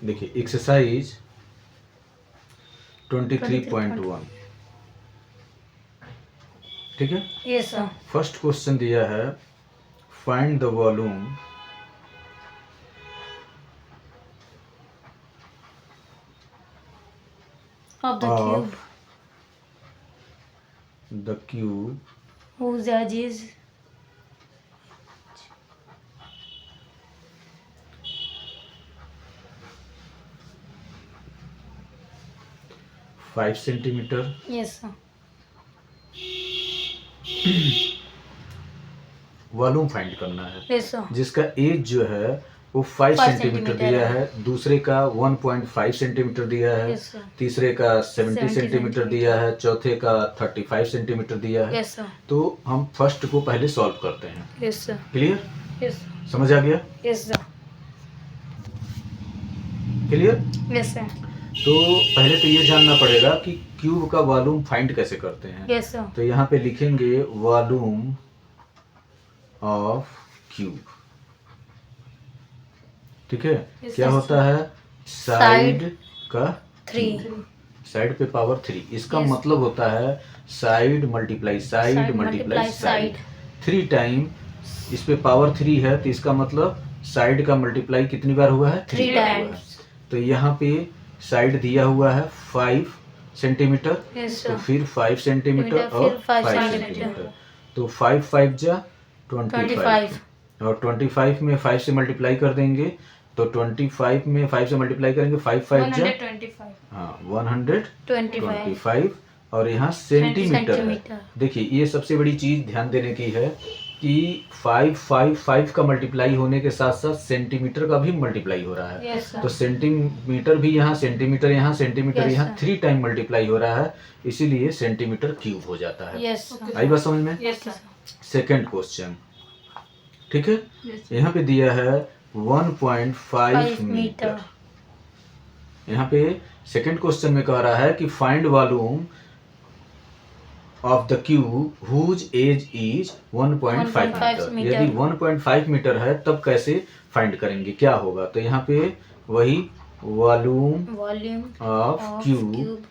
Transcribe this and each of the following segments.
देखिए एक्सरसाइज 23.1, ठीक है। Yes sir. फर्स्ट क्वेश्चन दिया है find the volume of the cube of the cube whose edge is 5 centimetre. Yes sir. Volume find करना है yes sir. जिसका एज जो है वो 5 5 सेंटीमीटर सेंटीमीटर दिया है। है, दूसरे का 1.5 सेंटीमीटर दिया है, यस सर। तीसरे का 70 70 सेंटीमीटर दिया है, चौथे का 35 सेंटीमीटर दिया है। Yes sir. तो हम फर्स्ट को पहले सॉल्व करते हैं। Yes sir. क्लियर? यस समझ आ गया? Yes sir. Clear? Yes sir. तो पहले तो ये जानना पड़ेगा कि क्यूब का वॉल्यूम फाइंड कैसे करते हैं। Yes sir. तो यहाँ पे लिखेंगे वॉल्यूम ऑफ क्यूब, ठीक है। Yes, क्या yes, होता है? साइड का 3। साइड पे पावर 3, इसका Yes. मतलब होता है side multiply side multiply side. 3 time इस पे पावर 3 है तो इसका मतलब साइड का मल्टीप्लाई कितनी बार हुआ है? 3 बार हुआ है। तो यहाँ पे साइड दिया हुआ है 5 सेंटीमीटर, यस तो सर। फिर 5 सेंटीमीटर फिर और 5 5 सेंटीमीटर। सेंटीमीटर। तो 5 5 जा 25 और 25 में 5 से मल्टीप्लाई कर देंगे तो 25 में 5 से मल्टीप्लाई करेंगे 5 5 जा 125। हाँ 125 और यहाँ सेंटीमीटर है। सेंटीमीटर। देखिए ये सबसे बड़ी चीज ध्यान देने की है कि 5 5 5 का मल्टीप्लाई होने के साथ साथ सेंटीमीटर का भी मल्टीप्लाई हो रहा है। Yes sir. तो सेंटीमीटर भी यहाँ, सेंटीमीटर यहाँ, सेंटीमीटर Yes, यहाँ sir. 3 टाइम मल्टीप्लाई हो रहा है, इसीलिए सेंटीमीटर क्यूब हो जाता है। Yes sir. आई बात समझ में? Yes sir. सेकेंड क्वेश्चन, ठीक है। यहाँ पे दिया है 1.5 मीटर। यहाँ पे सेकेंड क्वेश्चन में कह रहा है कि find volume of the cube whose edge is 1.5 metre. यदि 1.5 मीटर है तब कैसे फाइंड करेंगे, क्या होगा? तो यहाँ पे वही volume of cube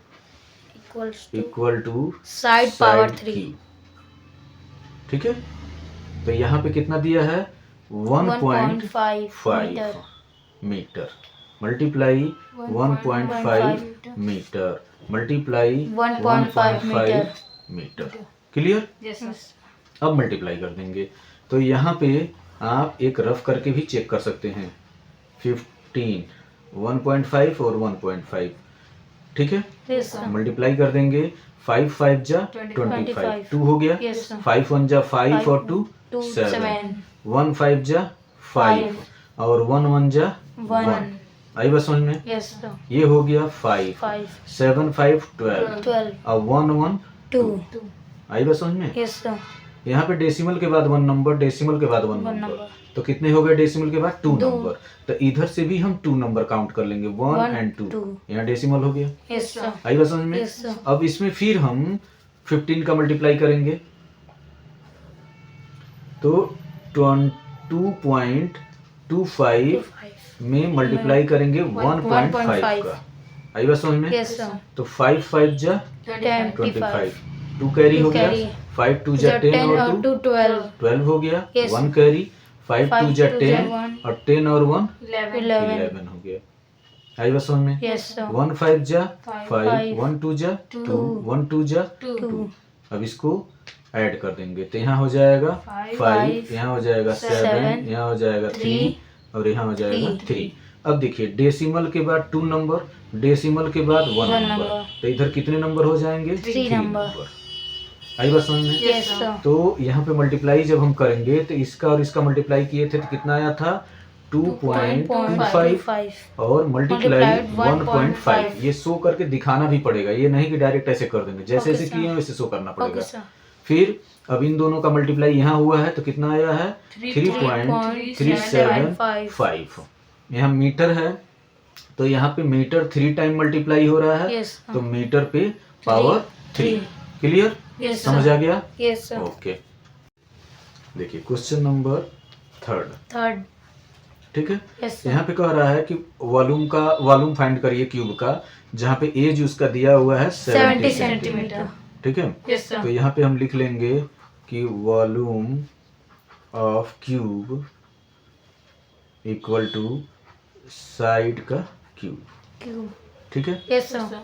equal to side power 3। ठीक है। तो यहाँ पे कितना दिया है? 1.5 metre multiply 1.5 metre multiply 1.5 metre. Clear? Yes. अब मल्टीप्लाई कर देंगे तो यहाँ पे आप एक रफ करके भी चेक कर सकते हैं। 15 1.5 और 1.5, ठीक है। Yes sir. मल्टीप्लाई कर देंगे 5 5 जा 25, 2 हो गया। Yes sir. 5 1 जा 5 और 2 7, 1 5 जा 5 और 1 1 जा 1। आई बस समझ में? Yes sir. ये हो गया 5 7 5 12 और 1 1 2। आई बस समझ में? Yes sir. यहाँ पे डेसिमल के बाद 1 नंबर, डेसिमल के बाद 1 नंबर, तो कितने हो गए? डेसिमल के बाद 2 नंबर, तो इधर से भी हम 2 नंबर काउंट कर लेंगे, 1 एंड 2। यहाँ डेसिमल हो गया। Yes sir. आई बात समझ में? Yes sir. अब इसमें फिर हम 15 का मल्टीप्लाई करेंगे तो 2.25 में मल्टीप्लाई करेंगे 1.5 का। आई बात समझ में? Yes sir. तो 5 5 जा 25, 2 कैरी हो गया, 5 2 जा 10 और 2 12 हो गया, 1 कैरी, 5 2 जा 10 और 10 और 1 11 हो गया। आई बात समझ में? Yes sir. 1 5 जा 5, 1 2 जा 2, 1 2 जा 2। अब इसको ऐड कर देंगे तो यहाँ हो जाएगा 5, यहाँ हो जाएगा 7, यहाँ हो जाएगा 3 और यहाँ हो जाएगा 3। अब देखिए डेसिमल के बाद 2 नंबर, डेसिमल के बाद 1 नंबर, तो इधर कितने नंबर हो जाएंगे? 3 नंबर। आई बात समझ में? Yes sir. तो यहाँ पे मल्टीप्लाई जब हम करेंगे तो इसका और इसका मल्टीप्लाई किए थे तो कितना आया था? 2.25 और मल्टीप्लाई 1.5। ये शो करके दिखाना भी पड़ेगा, ये नहीं कि डायरेक्ट ऐसे कर देंगे, जैसे जैसे किए हैं वैसे शो करना पड़ेगा। फिर अब इन दोनों का मल्टीप्लाई यहाँ हुआ है तो कितना आया है? 3.375। यहाँ मीटर है तो यहाँ पे मीटर 3 टाइम मल्टीप्लाई हो रहा है, तो मीटर पे पावर 3। क्लियर? समझ आ गया? Yes sir. ओके। देखिए क्वेश्चन नंबर थर्ड। ठीक है। Yes, sir. यहाँ पे कह रहा है कि वॉल्यूम फाइंड करिए क्यूब का, जहाँ पे एज उसका दिया हुआ है 70 सेंटीमीटर, ठीक है। Yes, sir. तो यहाँ पे हम लिख लेंगे कि volume of cube equal to side का क्यूब, Cube. ठीक है। Yes, sir.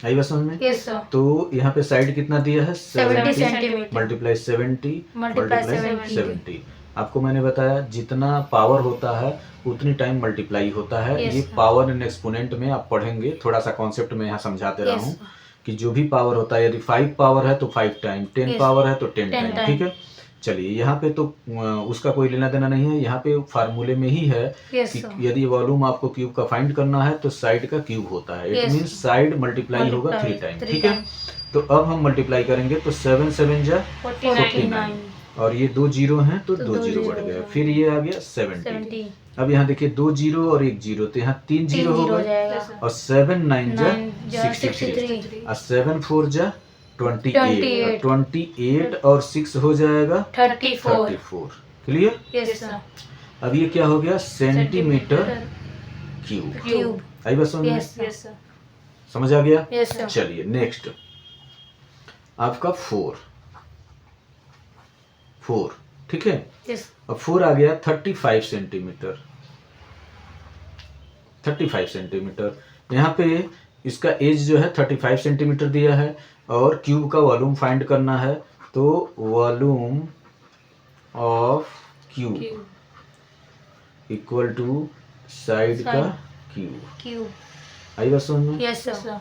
आई बात समझ में? Yes, sir. तो यहाँ पे साइड कितना दिया है 70 सेंटीमीटर. Multiply 70 Multiply multiply 70. 70। आपको मैंने बताया जितना पावर होता है उतनी टाइम मल्टीप्लाई होता है। Yes, ये sir. पावर इन एक्सपोनेंट में आप पढ़ेंगे, थोड़ा सा कॉन्सेप्ट में यहाँ समझाते रहा Yes, हूँ sir. कि जो भी पावर होता है, यदि 5 पावर है तो 5 टाइम, 10 Yes. पावर है तो 10 10 टाइम, time. ठीक है। चलिए यहाँ पे तो उसका कोई लेना देना नहीं है, यहाँ पे फार्मूले में ही है Yes, कि sir. यदि वॉल्यूम आपको क्यूब का फाइंड करना है तो साइड का क्यूब होता है। It Yes. Means side multiply होगा Multiply 3 टाइम, three ठीक है। time. तो अब हम मल्टीप्लाई करेंगे तो 7 7 जा 49. और ये 2 जीरो हैं तो तो 2 दो जीरो जीरो बढ़ गया, हो फिर ये आ गया 70। 70. अब यहाँ देखिए 2 जीरो और 1 जीरो, तो यहाँ 3 तीन जीरो हो जीरो हो गए जाएगा. और 7 9 जा 9 जा 63 63. और 7 4 जा 28 28. 28 और 6 हो जाएगा 34. 34। क्लियर। Yes, sir. अब ये क्या हो गया सेंटीमीटर क्यूब। Cube. आई बस समझ में? Yes, sir. समझ आ गया। Yes, sir. चलिए नेक्स्ट आपका 4, ठीक है। Yes. अब 4 आ गया 35 सेंटीमीटर, 35 सेंटीमीटर। यहाँ पे इसका एज जो है 35 सेंटीमीटर दिया है और क्यूब का वॉल्यूम फाइंड करना है, तो volume of cube equal to side का क्यूब। Cube. आई बात समझ में? Yes, sir.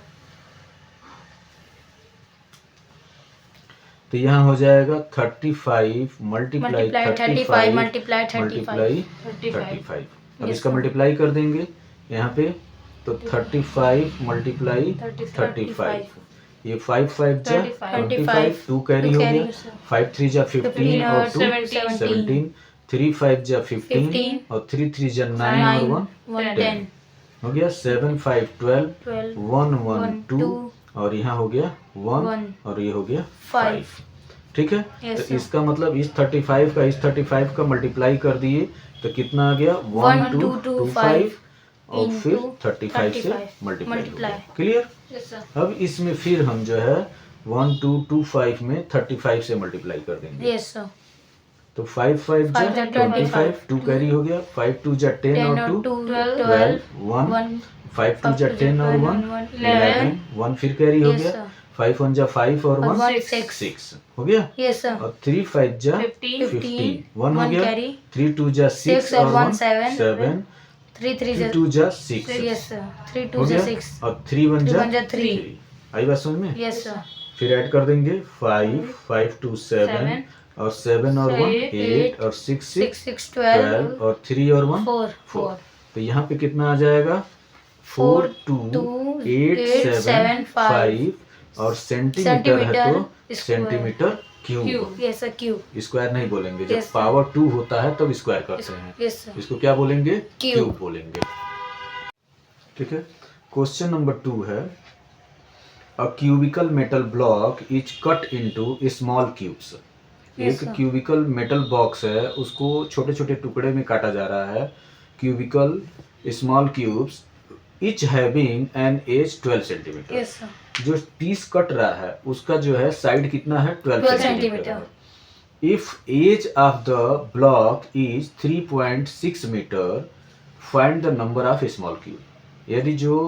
तो यहाँ हो जाएगा 35 मल्टीप्लाई Multiply 35 multiply 35. मल्टीप्लाई 35। अब Yes, इसका sir. मल्टीप्लाई कर देंगे यहाँ पे, तो 35 मल्टीप्लाई 35, ये 5 5 जा 25, 2 कैरी हो गया, 5 3 जा 15 और 2 17, 3 5 जा 15 और 3 3 जा 9 और 1 10 हो गया, 7 5 12 12. 1 1 2 और यहाँ हो गया 1 और ये हो गया 5, ठीक है। Yes, तो sir. इसका मतलब इस 35 का इस 35 का मल्टीप्लाई कर दिए तो कितना आ गया 1 2 2 5 और फिर 35 से मल्टीप्लाई। क्लियर। Yes, sir. अब इसमें फिर हम जो है 1 2 2 5 में 35 से मल्टीप्लाई कर देंगे, Yes, sir. तो 5 5 जा 5 जा 25, 2 कैरी हो गया, 5 2 जा 10 10 और और 2 2 12 1 1. 5 2 जा 10 और 1 11 1 फिर कैरी हो Yes, गया, sir. 5 1 जा 5 और और 1 one, six. 6 हो गया, Yes, sir. और 3 5 जा 15. 1 हो 1 गया, carry. 3 2 जा 6 और और 1 1 7. 7, 3 3 3 2 जा 6 Yes, sir. 3 हो 2 गया, 6. और 3 1 जा 1 जा 3. 3। आई बात समझ में? Yes, sir. फिर ऐड कर देंगे 5 5 2 7 और 7 और 1 8 और 6 6 6 6 12 12. और 3 और 1 4 4। 4. तो यहाँ पे कितना आ जाएगा 4 2 8 7 5 और सेंटीमीटर है तो Square. Centimetre cube. Yes, sir. Cube. Square नहीं बोलेंगे, जब Yes, sir. पावर 2 होता है तब स्क्वायर करते हैं, Yes, sir. इसको क्या बोलेंगे Cube. क्यूब बोलेंगे, ठीक है। क्वेश्चन नंबर 2 है a cubical metal block is cut into small cubes. Yes, एक sir. क्यूबिकल मेटल बॉक्स है, उसको छोटे छोटे टुकड़े में काटा जा रहा है, cubical small cubes each having an edge 12 centimetre. Yes, sir. जो पीस कट रहा है उसका जो है साइड कितना है 12 12 centimetre. centimeter. If edge of the block is 3.6 metre find the number of small cube. यदि जो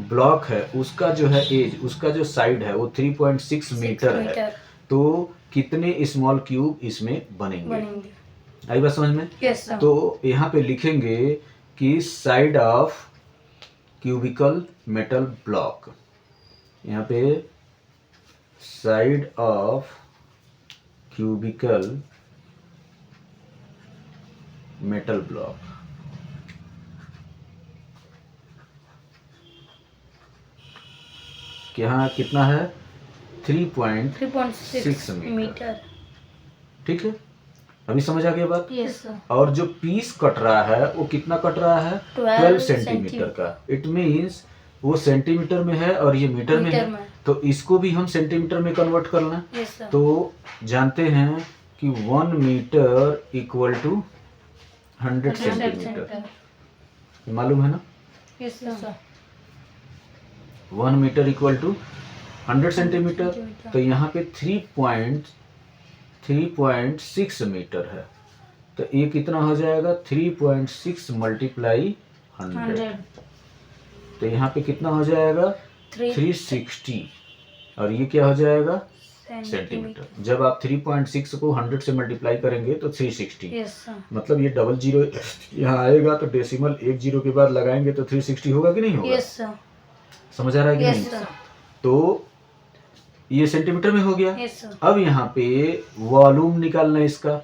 ब्लॉक है उसका जो है एज, उसका जो साइड है वो 3.6 मीटर है, तो कितने स्मॉल क्यूब इसमें बनेंगे। आई बात समझ में? Yes, sir. तो यहाँ पे लिखेंगे कि side of cubicle metal block, यहाँ पे side of cubicle metal block यहाँ कितना है 3.6 मीटर, ठीक है। अभी समझ आ गया बात। Yes, sir. और जो पीस कट रहा है वो कितना कट रहा है 12 सेंटीमीटर का। इट मीन्स वो सेंटीमीटर में है और ये मीटर में है, तो इसको भी हम सेंटीमीटर में कन्वर्ट करना। Yes, sir. तो जानते हैं कि 1 मीटर इक्वल टू 100 सेंटीमीटर, मालूम है ना? Yes sir. 1 metre equal to 100 centimetre. तो यहाँ पे 3.6 मीटर है, तो ये कितना हो जाएगा? 3.6 मल्टीप्लाई 100, तो यहाँ पे कितना हो जाएगा? 360, और ये क्या हो जाएगा? सेंटीमीटर। जब आप 3.6 को 100 से मल्टीप्लाई करेंगे तो 360, मतलब ये डबल जीरो यहाँ आएगा, तो डेसिमल एक जीरो के बाद लगाएंगे तो 360 होगा कि नहीं होगा? Yes sir. समझ आ रहा है कि यस नहीं? सर। तो ये सेंटीमीटर में हो गया। Yes sir. अब यहाँ पे वॉल्यूम निकालना है इसका,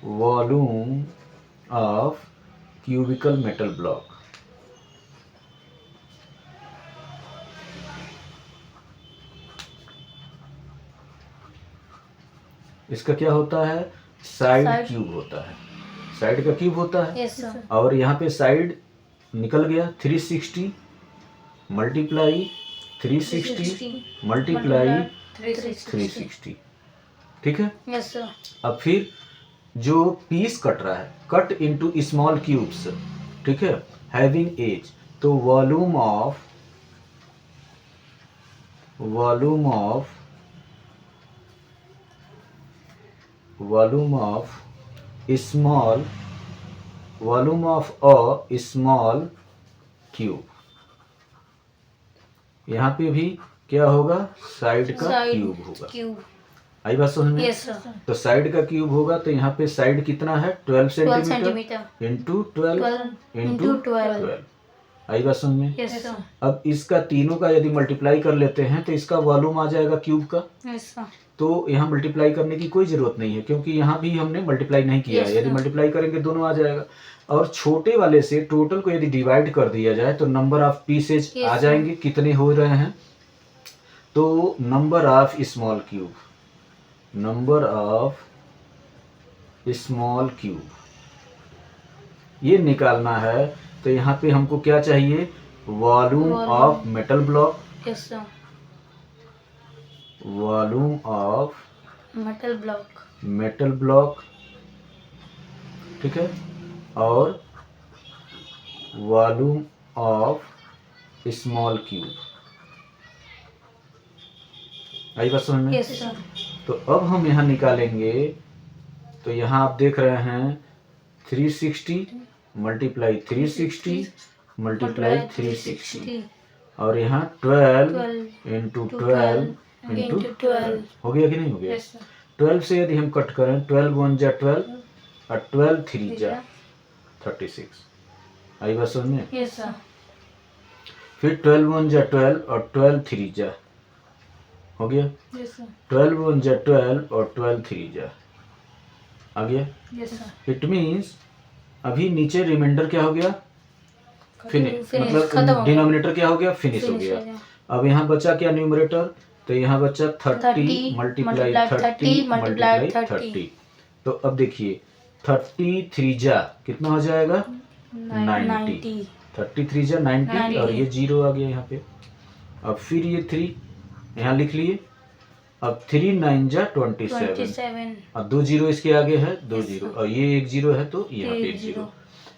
volume of cubicle metal block. इसका क्या होता है? साइड क्यूब होता है, साइड का क्यूब होता है। Yes sir. और यहाँ पे साइड निकल गया 360 मल्टीप्लाई 360 मल्टीप्लाई 360, ठीक है? Yes sir. अब फिर जो पीस कट रहा है, कट इनटू स्मॉल क्यूब्स, ठीक है, हैविंग एज, तो volume of a small cube, यहाँ पे भी क्या होगा? साइड का क्यूब होगा। आई बात समझ में? Yes sir. तो साइड का क्यूब होगा, तो यहाँ पे साइड कितना है? 12 सेंटीमीटर इंटू 12 इंटू 12। आई बात समझ में? Yes sir. अब इसका तीनों का यदि मल्टीप्लाई कर लेते हैं तो इसका वॉल्यूम आ जाएगा क्यूब का। Yes sir. तो यहाँ मल्टीप्लाई करने की कोई जरूरत नहीं है, क्योंकि यहाँ भी हमने मल्टीप्लाई नहीं किया है। यदि मल्टीप्लाई करेंगे दोनों आ जाएगा। और छोटे वाले से टोटल को यदि डिवाइड कर दिया जाए तो नंबर ऑफ पीसेज आ जाएंगे, कितने हो रहे हैं। तो नंबर ऑफ स्मॉल क्यूब, ये निकालना है। तो यहाँ पे हमको क्या चाहिए? Volume of metal block, yes sir. Volume of metal block, ठीक है, और वॉल्यूम ऑफ स्मॉल क्यूब। आई बात समझ में? Yes sir. तो अब हम यहाँ निकालेंगे, तो यहाँ आप देख रहे हैं 360 मल्टीप्लाई 360 मल्टीप्लाई 360, और यहाँ 12 इंटू 12 इंटू 12 हो गया कि नहीं हो गया? 12 से यदि हम कट करें, 12 1 जा 12 और 12 3 जा 36। आई बात समझ में? Yes sir. फिर 12 1 जा 12 और 12 3 जा हो गया। Yes sir. 12 1 जा 12 और 12 3 जा आ गया। Yes sir. इट मीन्स अभी नीचे रिमाइंडर क्या हो गया? फिनिश, मतलब खत्म। डिनोमिनेटर क्या हो गया? फिनिश हो गया। अब यहाँ बचा क्या न्यूमरेटर? तो यहाँ बचा 30 मल्टीप्लाई 30 मल्टीप्लाई 30। तो अब देखिए 33 जा कितना हो जाएगा? 90। 33 जा 90 और ये 0 आ गया यहाँ पे। अब फिर ये 3 यहाँ लिख लिए। अब 3 9 जा 27 और 2 0 इसके आगे है, 2 0 और ये 1 0 है तो यहाँ पे 1 0।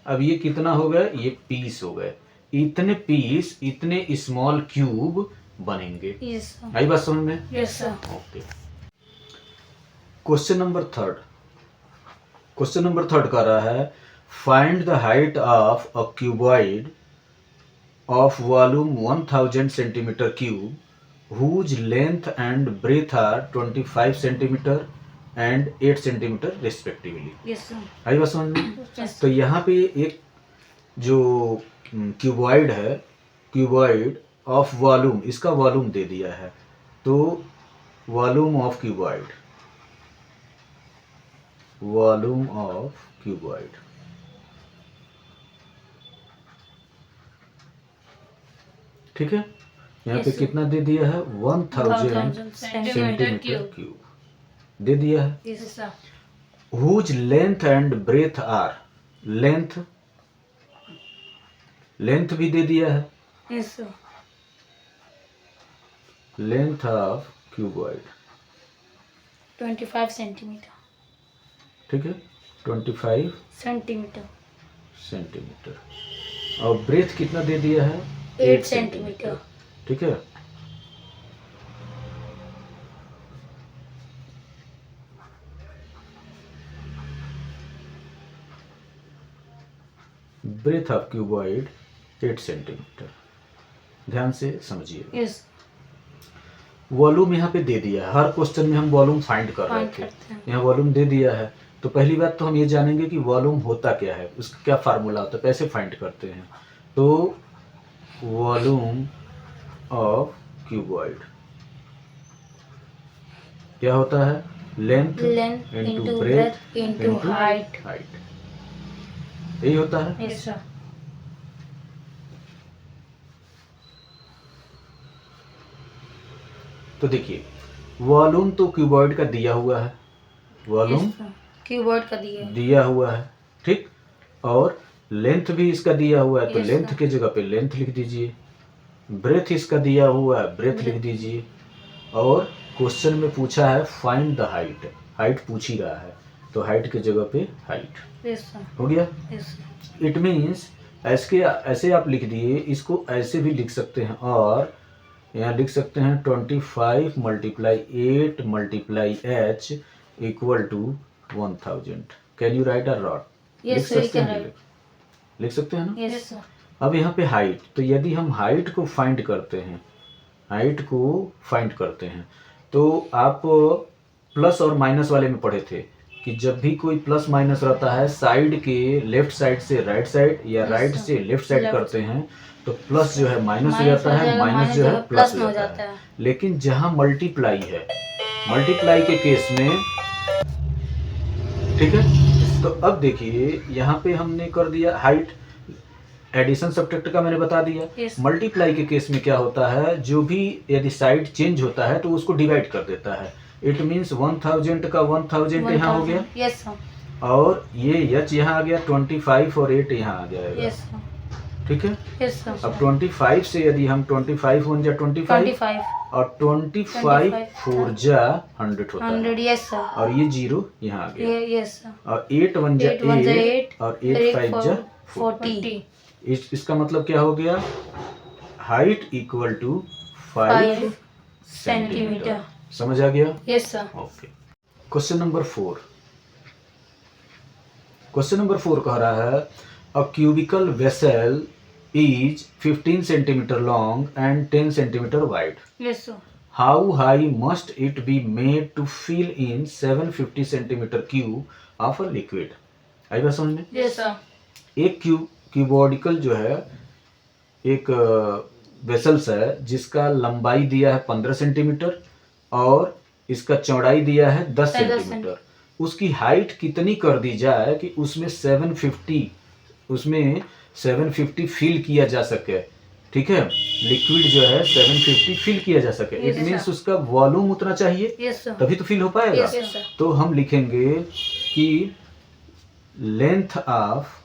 अब ये कितना हो गया? ये पीस हो गए। इतने पीस, इतने स्मॉल क्यूब बनेंगे। आई बात समझ में? Yes sir. Okay. Question number third कर रहा है, find the height of a cuboid of volume 1000 centimetre cube whose length and breadth are 25 centimeter and 8 centimeter respectively। Yes sir. आई बात समझ में? तो यहाँ पे एक जो क्यूबॉइड है, क्यूबॉइड ऑफ वॉल्यूम, इसका वॉल्यूम दे दिया है। तो वॉल्यूम ऑफ क्यूबॉइड, ठीक है। यहाँ पे कितना दे दिया है? 1000 सेंटीमीटर क्यूब दे दिया है। Yes sir. whose length and breadth are, length भी दे दिया है। Yes sir. Length of cuboid 25 centimetre. ठीक है, 25 सेंटीमीटर। सेंटीमीटर। और ब्रेथ कितना दे दिया है? 8 सेंटीमीटर। ठीक है। Breadth of cuboid 8 centimetre. ध्यान से समझिए। यस। वॉल्यूम यहाँ पे दे दिया है, हर क्वेश्चन में हम वॉल्यूम फाइंड कर रहे थे, यहाँ वॉल्यूम दे दिया है। तो पहली बात तो हम ये जानेंगे कि वॉल्यूम होता क्या है, उसका क्या फार्मूला होता है, कैसे फाइंड करते हैं। तो वॉल्यूम ऑफ क्यूबॉइड क्या होता है? Length into breath into height. यही होता है। Yes sir. तो देखिए, वॉल्यूम तो क्यूबॉइड का दिया हुआ है, वॉल्यूम कीबोर्ड का दिया हुआ है, ठीक। और लेंथ भी इसका दिया हुआ है, तो Yes, लेंथ sir. की जगह पे लेंथ लिख दीजिए। ब्रेथ इसका दिया हुआ है, ब्रेथ लिख दीजिए। और क्वेश्चन में पूछा है फाइंड द हाइट, हाइट पूछ ही रहा है, तो हाइट की जगह पे हाइट। Yes sir. हो गया। यस। इट मीन्स ऐसे आप लिख दिए, इसको ऐसे भी लिख सकते हैं, और यहाँ लिख सकते हैं 25 × 8 × h equal to 1000। Can you write a rot? Yes sir, लिख सकते हैं ना। Yes sir. अब यहाँ पे हाइट, तो यदि हम हाइट को फाइंड करते हैं, हाइट को फाइंड करते हैं, तो आप प्लस और माइनस वाले में पढ़े थे कि जब भी कोई प्लस माइनस रहता है, साइड के लेफ्ट साइड से राइट साइड या राइट से लेफ्ट साइड करते हैं, तो प्लस जो है माइनस हो जाता है, माइनस जो है प्लस हो जाता है। लेकिन जहाँ मल्टीप्लाई है, मल्टीप्लाई के केस में, ठीक है। तो अब देखिए, यहाँ पे हमने कर दिया हाइट, एडिशन सब्ट्रैक्ट का मैंने बता दिया। Yes. मल्टीप्लाई के केस में क्या होता है, जो भी यदि साइड चेंज होता है तो उसको डिवाइड कर देता है। इट मीन्स 1000 का 1000 यहाँ हो गया। Yes sir. और ये एच यहाँ आ गया, 25 और 8 यहाँ आ जाएगा। Yes sir. ठीक है। Yes sir. अब 25 से यदि हम 25 1 जा 25 और 25 4 जा 100 होता है। 100। Yes sir. और ये 0 यहाँ आ गया। Yes sir. और 8 1 जा 8 और 8 5 जा 40। इसका मतलब क्या हो गया? Height equal to 5 centimetre. समझ आ गया? Yes sir. Okay. Question number 4। Question number 4 कह रहा है a cubical vessel is 15 centimetre long and 10 centimetre wide. Yes sir. How high must it be made to fill in 750 centimetre cube of a liquid. आई बात समझ में? Yes sir. एक cuboidal जो है, एक वेसल्स है जिसका लंबाई दिया है 15 सेंटीमीटर और इसका चौड़ाई दिया है 10 सेंटीमीटर। उसकी हाइट कितनी कर दी जाए कि उसमें 750 फिल किया जा सके। ठीक है, लिक्विड जो है 750 फिल किया जा सके। इट मीन्स उसका वॉल्यूम उतना चाहिए, यस सर। तभी तो फिल हो पाएगा। Yes sir. तो हम लिखेंगे कि length of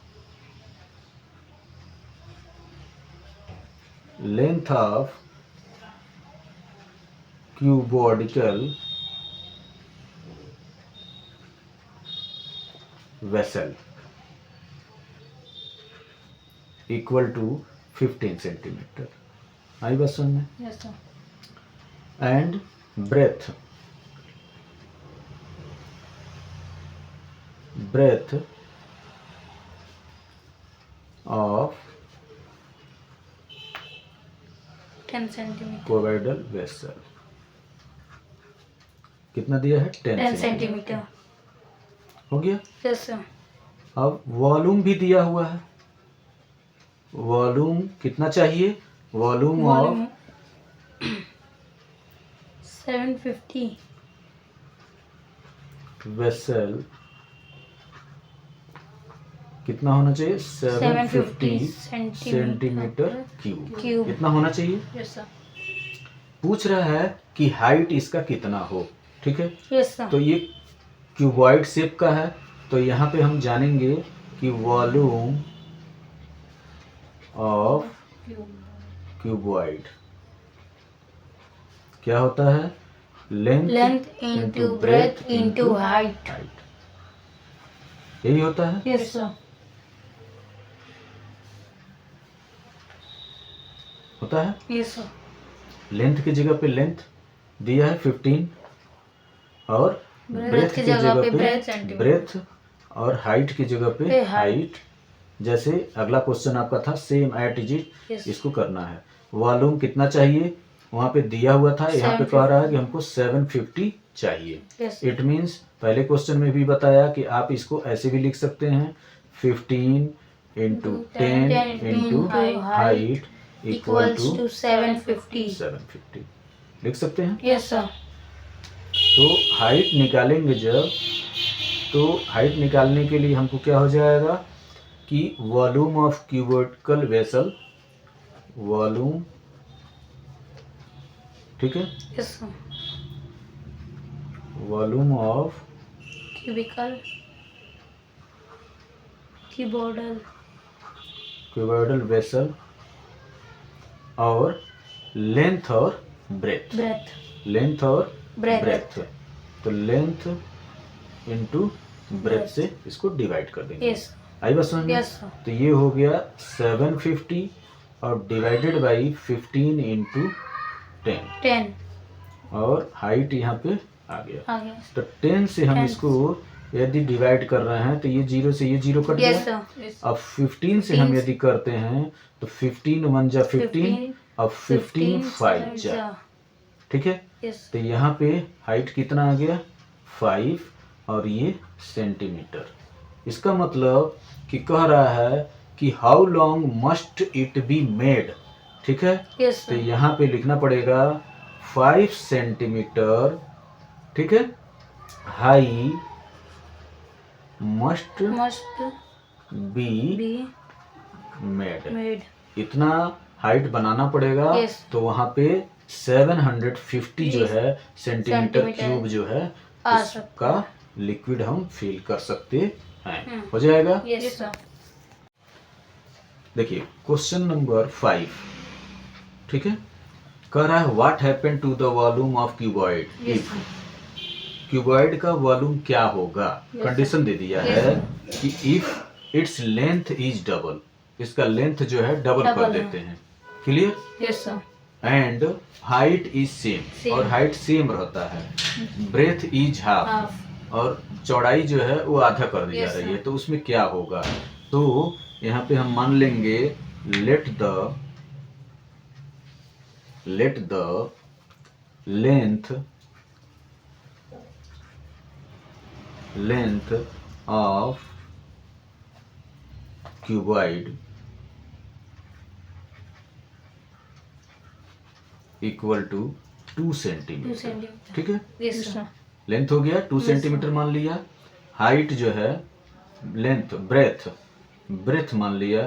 cuboidal vessel equal to 15 centimetre. आई बात समझ में? Yes sir. And breadth of 10 centimetre. Cuboidal vessel कितना दिया है? 10 सेंटीमीटर। हो गया। Yes sir. अब वॉल्यूम भी दिया हुआ है। वॉल्यूम कितना चाहिए? वॉल्यूम ऑफ 750 वेसल कितना होना चाहिए? 750 सेंटीमीटर क्यूब। कितना होना चाहिए? Yes sir. पूछ पूछ रहा है कि हाइट इसका कितना हो। ठीक है, यस सर। तो ये क्यूबॉइड शेप का है, तो यहाँ पे हम जानेंगे कि वॉल्यूम ऑफ क्यूबॉइड क्या होता है? Length into breadth into height. यही होता है। Yes sir. होता है। Yes sir. लेंथ की जगह पे लेंथ दिया है 15 और ब्रेथ की जगह पे ब्रेथ और हाइट की जगह पे हाइट। जैसे अगला क्वेश्चन आपका था सेम एट इज इट, इसको करना है। वॉल्यूम कितना चाहिए वहां पे दिया हुआ था, यहाँ पे कह रहा है कि हमको 750 चाहिए। इट मीन्स पहले क्वेश्चन में भी बताया कि आप इसको ऐसे भी लिख सकते हैं 15 into 10 into height equal to 750 लिख सकते हैं। Yes sir. तो हाइट निकालेंगे जब, तो हाइट निकालने के लिए हमको क्या हो जाएगा कि volume of cubical vessel, volume, ठीक है, yes sir. Volume of cubical cuboidal cuboidal vessel और लेंथ और ब्रेथ, लेंथ और ब्रेथ। तो लेंथ इनटू ब्रेथ से इसको डिवाइड कर देंगे। यस आई बात समझ में? Yes sir. तो ये हो गया 750 और डिवाइडेड बाई 15 इंटू 10 और हाइट यहाँ पे आ गया। तो 10 से हम इसको यदि डिवाइड कर रहे हैं तो ये 0 से ये 0 कट गया। अब 15 से हम यदि करते हैं तो 15 1 जा 15 और 15 5 जा, ठीक है। तो यहाँ पे हाइट कितना आ गया 5 और ये सेंटीमीटर। इसका मतलब कि कह रहा है कि how long must it be made, ठीक है। तो यहाँ पे लिखना पड़ेगा 5 सेंटीमीटर, ठीक है, हाई मस्ट बी मेड। इतना हाइट बनाना पड़ेगा। तो वहां पे 750 जो है सेंटीमीटर क्यूब जो है उसका लिक्विड हम फिल कर सकते हैं। हो जाएगा। Yes sir. देखिए क्वेश्चन नंबर 5, ठीक है, कह रहा है what happen to the volume of cuboid if, cuboid का वॉल्यूम क्या होगा। कंडीशन दे दिया है कि if its length is double, इसका लेंथ जो है डबल कर देते हैं। Clear? Yes sir. And height is same, और हाइट सेम रहता है। ब्रेथ इज हाफ, और चौड़ाई जो है वो आधा कर दी जा रही है। तो उसमें क्या होगा, तो यहाँ पे हम मान लेंगे let the length of cuboid equal to 2 centimetre, ठीक है। Yes sir. लेंथ हो गया 2 सेंटीमीटर मान लिया। हाइट जो है लेंथ ब्रेथ मान लिया,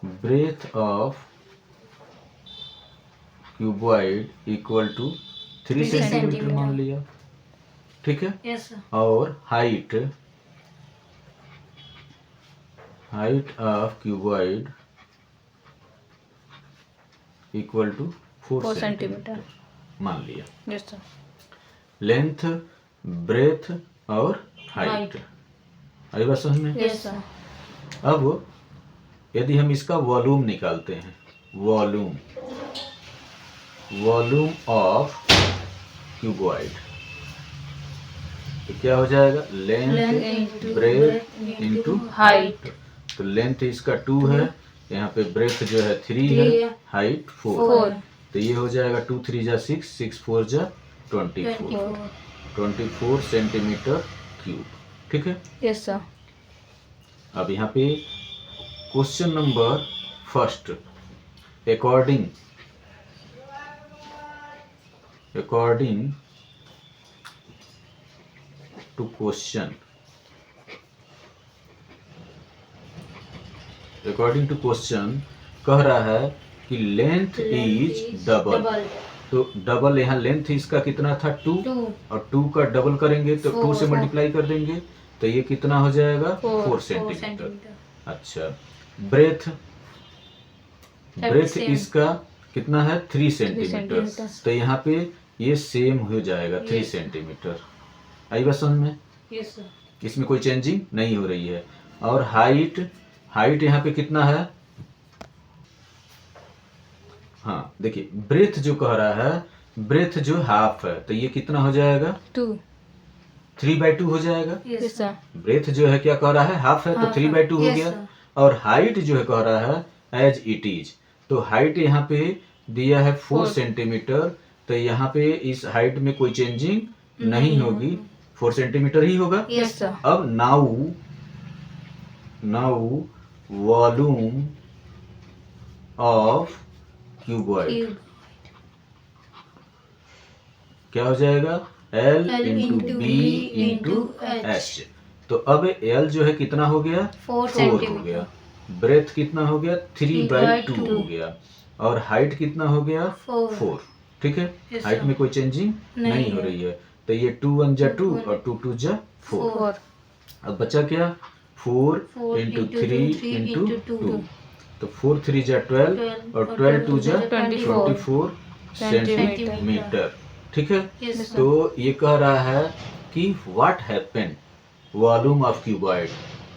breadth of cuboid equal to 3 centimetre मान लिया, ठीक है। Yes sir. और height of cuboid equal to 4 centimetre मान लिया। Yes sir. लेंथ, ब्रेथ और हाइट। आई बात समझ में? Yes sir. अब यदि हम इसका वॉल्यूम निकालते हैं, वॉल्यूम ऑफ क्यूबॉइड, तो क्या हो जाएगा, लेंथ ब्रेथ इंटू हाइट। तो लेंथ इसका 2 है, यहाँ पे ब्रेथ जो है 3 है, हाइट 4। तो ये हो जाएगा 2 3 जा 6, 6 4 जा 24 सेंटीमीटर क्यूब, ठीक है। Yes sir. अब यहाँ पे question number 1, according to question कह रहा है कि लेंथ इज डबल। तो डबल यहाँ लेंथ इसका कितना था 2 और 2 का डबल करेंगे तो 2 से मल्टीप्लाई कर देंगे तो ये कितना हो जाएगा 4 सेंटीमीटर। अच्छा, ब्रेथ इसका कितना है 3 सेंटीमीटर। सेंटीमीटर। तो यहाँ पे ये सेम हो जाएगा 3 सेंटीमीटर। आई बात समझ में? Yes sir. इसमें कोई चेंजिंग नहीं हो रही है। और हाइट यहाँ पे कितना है? हाँ देखिए, ब्रेथ जो कह रहा है, ब्रेथ जो हाफ है, तो ये कितना हो जाएगा? 2। 3/2 हो जाएगा। Yes sir. ब्रेथ जो है क्या कह रहा है? हाफ है, तो 3/2 हो गया। और हाइट जो है कह रहा है एज इट इज। तो हाइट यहाँ पे दिया है 4 सेंटीमीटर, तो यहाँ पे इस हाइट में कोई चेंजिंग नहीं होगी, 4 सेंटीमीटर ही होगा। Yes sir. अब नाउ वॉल्यूम ऑफ क्यूबॉइड क्या हो जाएगा? L into B into H. तो अब L जो है कितना हो गया? 4 हो गया। ब्रेथ कितना हो गया? 3/2 हो गया। और हाइट कितना हो गया? 4। ठीक है, हाइट में कोई चेंजिंग नहीं हो रही है। तो ये 2 1 जा 2 और 2 2 जा 4। अब बचा क्या? 4 इंटू 3 इंटू 2। तो 4 3 जा 12 और 12 2 जा 24 सेंटीमीटर। ठीक है। तो ये कह रहा है कि what happen volume of cuboid.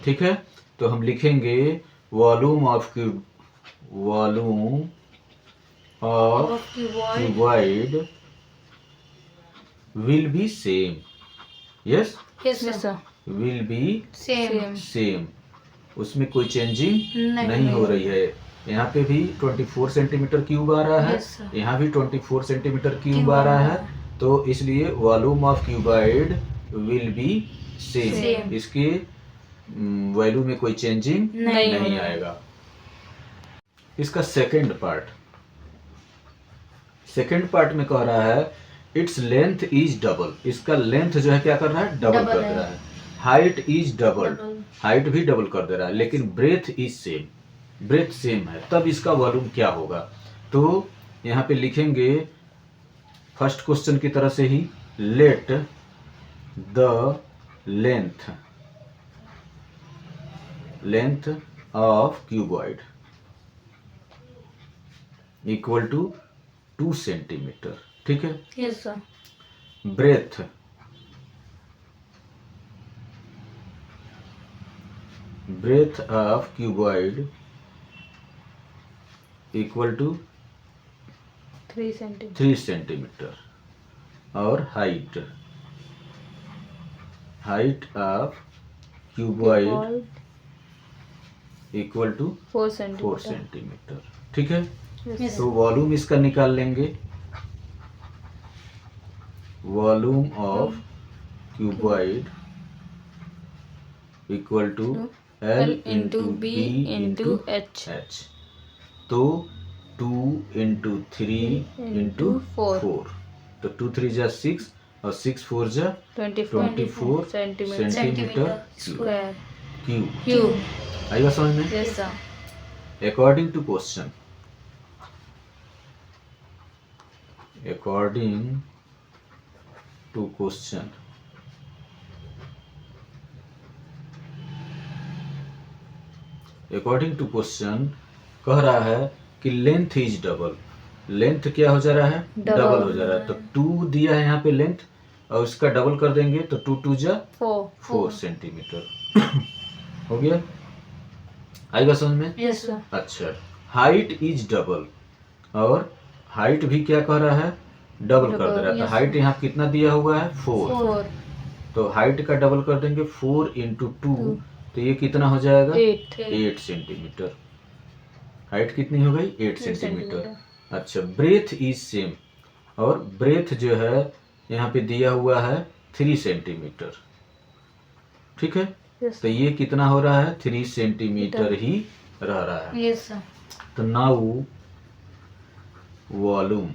ठीक है, तो हम लिखेंगे volume of cuboid will be same. Yes, sir. Will be same. Same. उसमें कोई चेंजिंग नहीं हो रही है। यहाँ पे भी 24 सेंटीमीटर क्यूब आ रहा है, यहाँ भी 24 सेंटीमीटर क्यूब आ रहा है। तो इसलिए volume of cuboid will be same. इसके वैल्यू में कोई चेंजिंग नहीं आएगा। इसका सेकंड पार्ट में कह रहा है इट्स लेंथ इज डबल। इसका लेंथ जो है क्या कर रहा है? डबल कर दे रहा है। हाइट इज डबल, हाइट भी डबल कर दे रहा है, लेकिन breadth is same, breadth same है। तब इसका वॉल्यूम क्या होगा? तो यहाँ पे लिखेंगे फर्स्ट क्वेश्चन की तरह से ही, let the length of cuboid equal to 2 centimetre. ठीक है। Yes sir. Breadth of cuboid equal to 3 centimetre. और height of cuboid equal to 4 centimetre. ठीक है। तो वॉल्यूम इसका निकाल लेंगे। Volume of cuboid equal to L into B into H. तो 2 इंटू 3 इंटू 4। तो 2 3 जा 6 और 6 4 जा 24 सेंटीमीटर क्यूब। आएगा समझ में? Yes sir. According to question, कह रहा है कि लेंथ इज डबल। लेंथ क्या हो जा रहा है? डबल हो जा रहा है। तो 2 दिया है यहाँ पे लेंथ, और इसका डबल कर देंगे तो 2 2 जा 4 सेंटीमीटर हो गया। आएगा समझ में? Yes sir. अच्छा, हाइट इज डबल, और हाइट भी क्या कह रहा है? डबल कर दे रहा है। तो हाइट यहाँ कितना दिया हुआ है? 4। तो हाइट का डबल कर देंगे 4 इंटू 2, तो ये कितना हो जाएगा? 8 सेंटीमीटर। हाइट कितनी हो गई? 8 सेंटीमीटर। अच्छा, ब्रेथ इज सेम, और ब्रेथ जो है यहाँ पे दिया हुआ है 3 सेंटीमीटर। ठीक है। तो ये कितना हो रहा है? 3 सेंटीमीटर ही रह रहा है। Yes sir. तो नाउ वॉल्यूम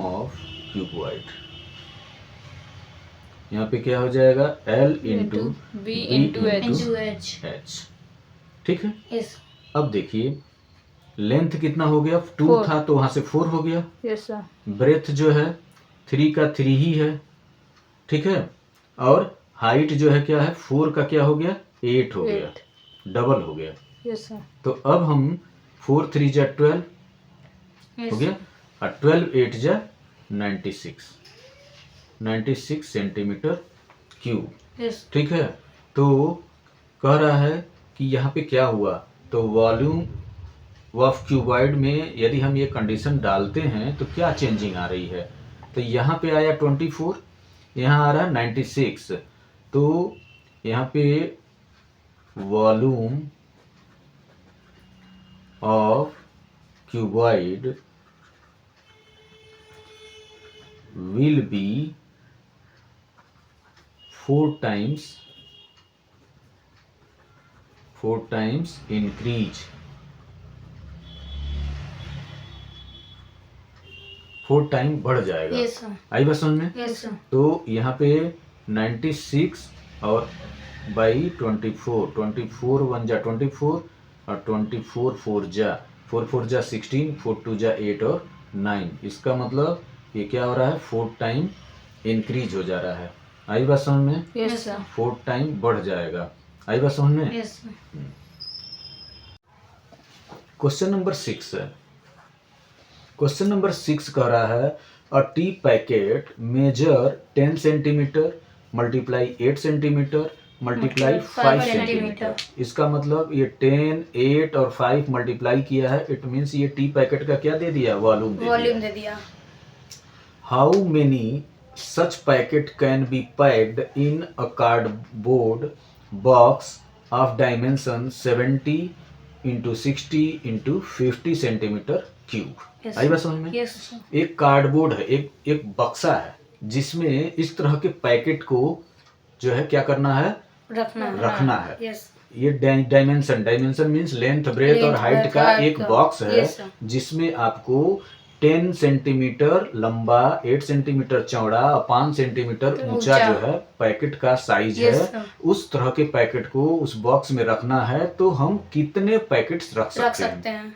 ऑफ क्यूबॉइड, यहाँ पे क्या हो जाएगा? L into B into H. ठीक है। यस। अब देखिए, लेंथ कितना हो गया? 2 था तो वहां से 4 हो गया। Yes sir. ब्रेथ जो है 3 का 3 ही है। ठीक है। और हाइट जो है क्या है? 4 का क्या हो गया? 8 हो गया, डबल हो गया। Yes sir. तो अब हम 4 3 जा 12 Yes, हो गया, और 12 8 जा 96 सेंटीमीटर क्यूब। yes, ठीक है, तो कह रहा है कि यहाँ पे क्या हुआ, तो वॉल्यूम ऑफ क्यूबॉइड में यदि हम ये कंडीशन डालते हैं तो क्या चेंजिंग आ रही है, तो यहाँ पे आया 24, यहाँ आ रहा है 96, तो यहाँ पे volume of cuboid will be 4 times increase, 4 time बढ़ जाएगा। yes, sir. आई बात समझ में? Yes, sir. तो यहाँ पे 96 और बाई 24 1 जा 24 और 24 4 जा 16 4 2 जा 8 और 9, इसका मतलब ये क्या हो रहा है, 4 टाइम इंक्रीज हो जा रहा है। आई बात समझ में? Yes, sir. 4 टाइम बढ़ जाएगा। आई बात समझ में? Yes, sir. क्वेश्चन नंबर 6 है। क्वेश्चन नंबर 6 कह रहा है a tea packet measure 10 centimetre multiply 8 centimetre multiply 5 centimetre. इसका मतलब ये 10 8 और 5 मल्टीप्लाई किया है, इट मीन्स ये टी पैकेट का क्या दे दिया, वॉल्यूम Volume दे दिया। How many such packet can be packed in a cardboard box of dimension 70 into 60 into 50 centimetre cube. Yes, आई बात समझ में? Yes, sir. एक कार्डबोर्ड है, एक बक्सा है जिसमें इस तरह के पैकेट को जो है क्या करना है, रखना है। Yes. ये डायमेंशन मीन्स लेंथ ब्रेथ और हाइट का एक बॉक्स है, Yes, sir. जिसमें आपको 10 सेंटीमीटर लंबा, 8 सेंटीमीटर चौड़ा और 5 सेंटीमीटर ऊंचा जो है पैकेट का साइज Yes, है, sir. उस तरह के पैकेट को उस बॉक्स में रखना है। तो हम कितने पैकेट्स रख सकते हैं?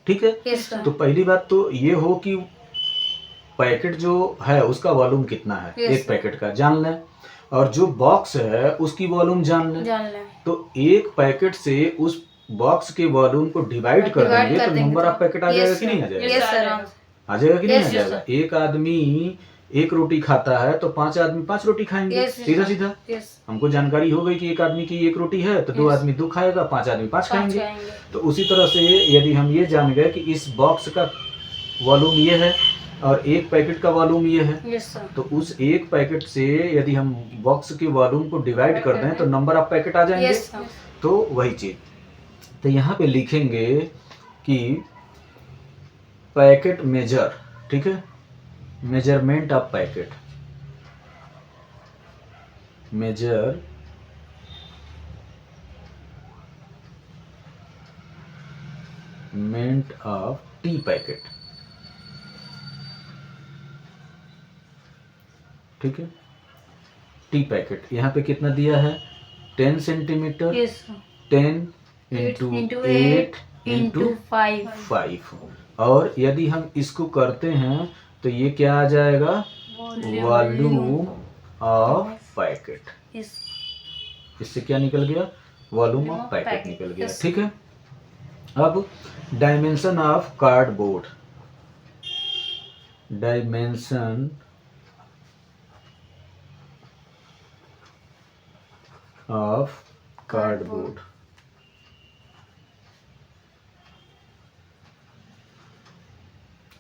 ठीक है, Yes, sir. तो पहली बात तो ये हो कि पैकेट जो है उसका वॉल्यूम कितना है, Yes, एक पैकेट का जान लें, और जो बॉक्स है उसकी वॉल्यूम जान लें। तो एक पैकेट से उस बॉक्स के वॉल्यूम को डिवाइड कर देंगे तो नंबर ऑफ पैकेट आ जाएगा कि नहीं आ जाएगा? Yes, sir. आ जाएगा कि नहीं आ Yes, जाएगा? sir. एक आदमी एक रोटी खाता है तो 5 आदमी 5 रोटी खाएंगे, Yes, sir. सीधा सीधा। Yes. हमको जानकारी हो गई कि एक आदमी की एक रोटी है तो 2 Yes. आदमी 2 खाएगा, 5 आदमी 5 खाएंगे। खाएंगे। तो उसी तरह से यदि हम ये जान गए कि इस बॉक्स का वॉल्यूम ये है और एक पैकेट का वॉल्यूम ये है, Yes, sir. तो उस एक पैकेट से यदि हम बॉक्स के वॉल्यूम को डिवाइड कर दें तो नंबर ऑफ पैकेट आ जाएंगे। Yes, sir. तो वही चीज, तो यहाँ पे लिखेंगे कि पैकेट मेजर, ठीक है, measurement of packet, measurement of T packet. ठीक है, टी पैकेट यहाँ पे कितना दिया है, 10 centimetre, Yes, sir. 10 into 8 into 5, और यदि हम इसको करते हैं तो ये क्या आ जाएगा, वॉल्यूम ऑफ पैकेट। Yes. इससे क्या निकल गया, वॉल्यूम ऑफ पैकेट निकल गया। Yes. ठीक है, अब dimension of cardboard, dimension of cardboard.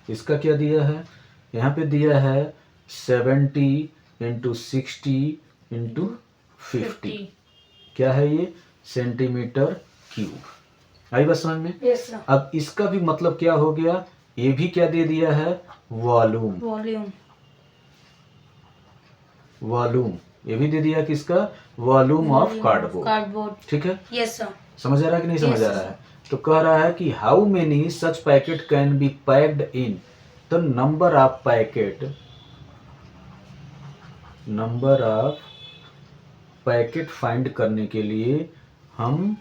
इसका क्या दिया है, यहाँ पे दिया है 70 इंटू 60 इंटू 50। क्या है ये, सेंटीमीटर क्यूब। आई बात समझ में? Yes, sir. अब इसका भी मतलब क्या हो गया, ये भी क्या दे दिया है, वॉल्यूम। ये भी दे दिया किसका, वॉल्यूम ऑफ कार्डबोर्ड। ठीक है, Yes, sir. समझ आ रहा है कि नहीं समझ Yes, आ रहा है? तो कह रहा है कि how many such packet can be packed in, तो नंबर ऑफ पैकेट फाइंड करने के लिए हम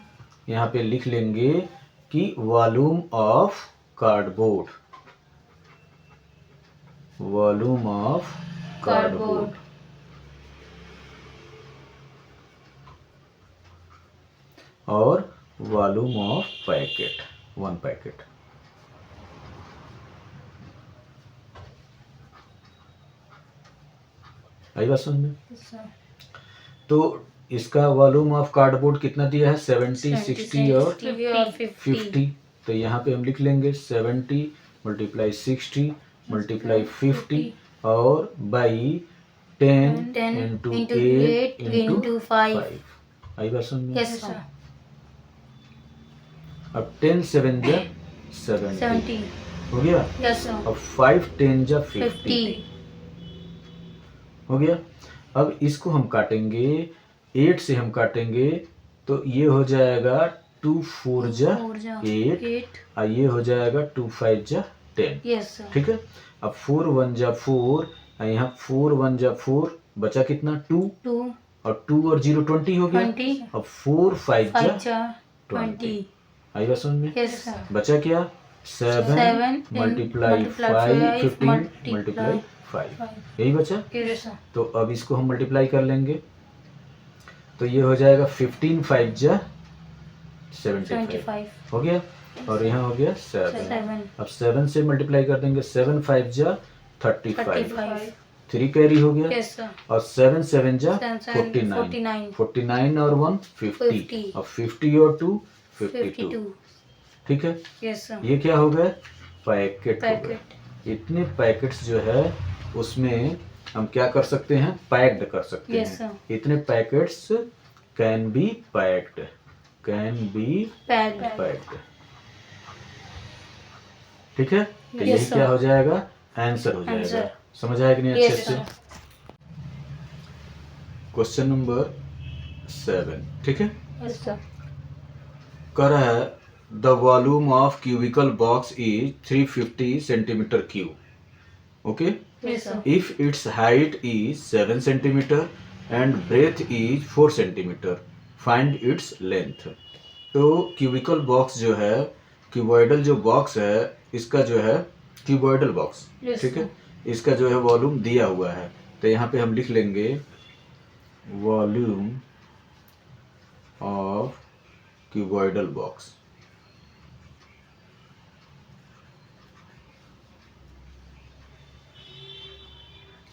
यहाँ पे लिख लेंगे कि वॉल्यूम ऑफ कार्डबोर्ड, और वॉल्यूम ऑफ पैकेट, 1 पैकेट। आई बात समझ में? Yes, sir. तो इसका वॉल्यूम ऑफ कार्डबोर्ड कितना दिया है? 70, 60 और 50। तो यहाँ पे हम लिख लेंगे 70 × 60 × 50 और बाई 10 × 8 × 5। आई बात समझ में? Yes, sir. अब 10 7 जा 70 हो गया। Yes, sir. अब 5 10 जा 50 हो गया। अब इसको हम काटेंगे, 8 से हम काटेंगे तो ये हो जाएगा 2 4 जा 8 और ये हो जाएगा 2 5 जा 10। Yes, sir. ठीक है। अब 4 1 जा 4 और यहाँ 4 1 जा 4 बचा कितना? 2 और 2 और 0 20 हो गया। 20. अब 4 5 जा 5 20। आई बात समझ में? Yes, sir. बचा क्या? 7 7 मल्टीप्लाई 5 15 मल्टीप्लाई 5 यही बचा। Yes, sir. तो अब इसको हम मल्टीप्लाई कर लेंगे तो ये हो जाएगा 15 5 जा 75 हो गया और यहाँ हो गया 7। अब 7 से मल्टीप्लाई कर देंगे, 7 5 जा 35 3 कैरी हो गया। Yes, sir. और 7 7 जा 49 49 और 1 50 और 50 और 2 52। ठीक है। Yes, sir. ये क्या हो गए? पैकेट हो गए। Packet. इतने पैकेट्स जो है उसमें हम क्या कर सकते हैं? पैक्ड कर सकते Yes, हैं। sir. इतने packets can be packed, can be Packed. Packed. ठीक है। तो Yes, यही sir. क्या हो जाएगा? आंसर हो जाएगा। Answer. समझ आया कि नहीं? Yes, अच्छे से। sir. Question number 7। ठीक है। Yes, sir. कह रहा है the volume of cubical box is 350 centimetre cube. Okay. Yes, sir. If its height is 7 centimeter and breadth is 4 centimeter, find its length। तो क्यूबिकल बॉक्स जो है, क्यूबॉइडल जो box है, इसका जो है क्यूबॉइडल बॉक्स, Yes, ठीक है, sir. इसका जो है वॉल्यूम दिया हुआ है। तो यहाँ पे हम लिख लेंगे volume of cuboidal box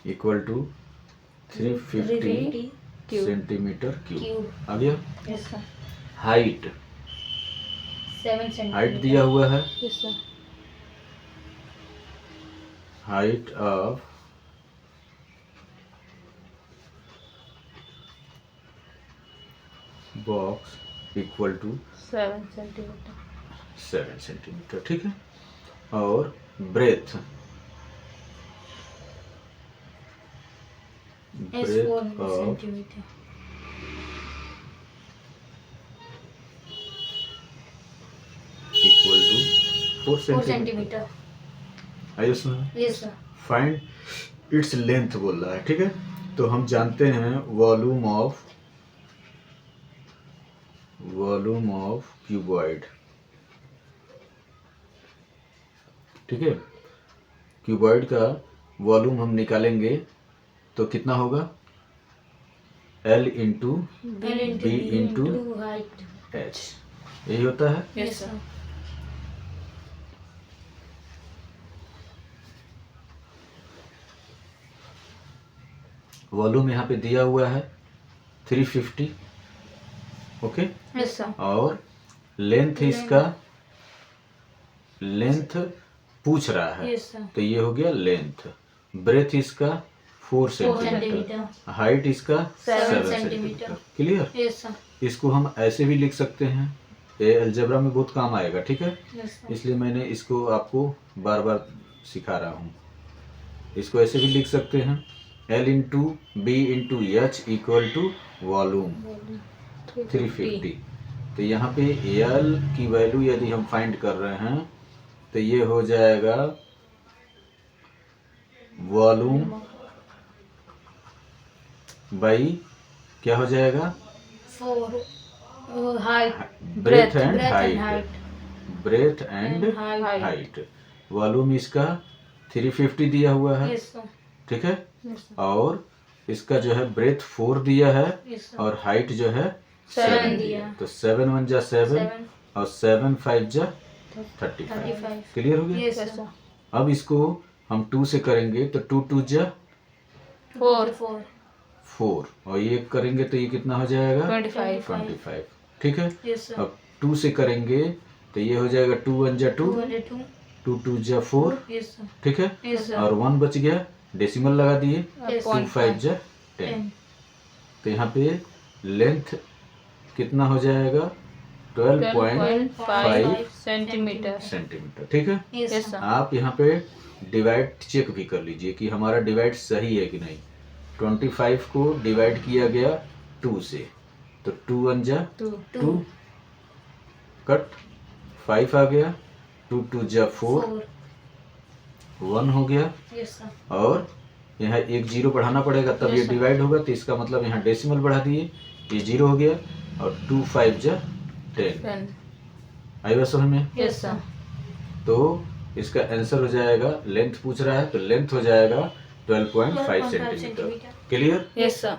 equal to 350 Cube. Centimetre cube. Cube. आ गया। Yes, sir. Height 7 centimeter. Height दिया हुआ है, Yes, sir. Height of box equal to 7 centimeter. 7 centimetre. ठीक है। और breadth Is 4 of centimeter. Equal to 4 4 centimetre. centimeter. आइए सुनो। Yes, sir. Find its length बोल रहा है। ठीक है। तो हम जानते हैं वॉल्यूम ऑफ क्यूबॉइड। ठीक है। क्यूबॉइड का वॉल्यूम हम निकालेंगे तो कितना होगा? L into L into B into height. H यही होता है। Yes, sir. वॉल्यूम यहाँ पे दिया हुआ है 350। ओके। Yes, sir. और लेंथ इसका, लेंथ पूछ रहा है Yes, sir. तो ये हो गया लेंथ। ब्रेथ इसका 4 सेंटीमीटर, centimeter. हाइट इसका 7 7 centimeter. Centimetre. Clear. Yes, sir. इसको हम ऐसे भी लिख सकते हैं, ये अलजेब्रा में बहुत काम आएगा। ठीक है। Yes, sir. इसलिए मैंने इसको आपको बार बार सिखा रहा हूँ। इसको ऐसे भी लिख सकते हैं L into B into H equal to volume 350। तो यहाँ पे L की वैल्यू यदि हम फाइंड कर रहे हैं तो ये हो जाएगा वॉल्यूम बाई क्या हो जाएगा? 4 height. Breadth and breadth and height. height. Breadth and And height. Height. Volume इसका 350 दिया हुआ है। Yes, sir. ठीक है। Yes, sir. और इसका जो है ब्रेथ 4 दिया है Yes, sir. और हाइट जो है 7 7 दिया। दिया। तो 7 1 जा 7 7. और 7 5 जा 35। 35. क्लियर हो गया। Yes, sir. अब इसको हम 2 से करेंगे तो 2 2 जा 4 4 और ये करेंगे तो ये कितना हो जाएगा 25 25। ठीक है। Yes, sir. अब 2 से करेंगे तो ये हो जाएगा 2 1 जा 2, 2 2 जा 4। Yes, sir. ठीक है। Yes, sir. और 1 बच गया, डेसिमल लगा दिए, Yes, 2 5 जा 10। तो यहाँ पे लेंथ कितना हो जाएगा 12.5 सेंटीमीटर। सेंटीमीटर। ठीक है। Yes, yes sir. सर। आप यहाँ पे डिवाइड चेक भी कर लीजिए कि हमारा डिवाइड सही है कि नहीं। 25 को डिवाइड किया गया 2 से, तो 2 1 जा 2 2, कट 5 आ गया, 2 2 जा 4, 1 हो गया। Yes, sir. और यहाँ एक जीरो बढ़ाना पड़ेगा तब ये Yes, sir. डिवाइड होगा, तो इसका मतलब यहाँ डेसिमल बढ़ा दिए, ये 0 हो गया। और 2 5 जा 10 10 आई बात समझ में। Yes sir. तो इसका आंसर हो जाएगा, लेंथ पूछ रहा है तो लेंथ हो जाएगा 12.5 सेंटीमीटर। क्लियर। Yes sir.